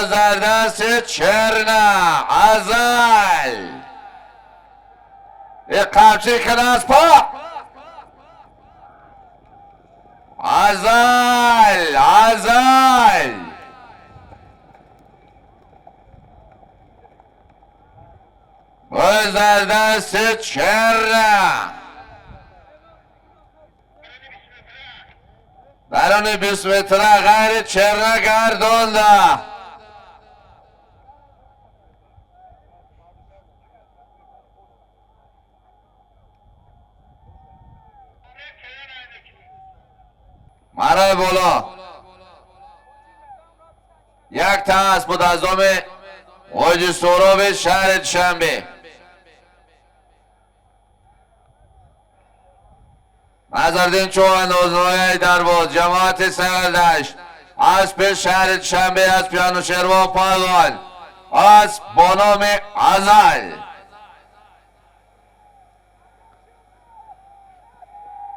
بازدست چرنا ازل یک قمچی کنه از پا ازل بازدست چرنا بران 20 متره غیر چرنا گردونده مرای بالا یک تاس بود از حاجی سهراب شهر شنبه نظردین چواندازهای در باز جماعت سگردشت از پیش شهر شنبه از پیانو شروع پایگان از با نام ازل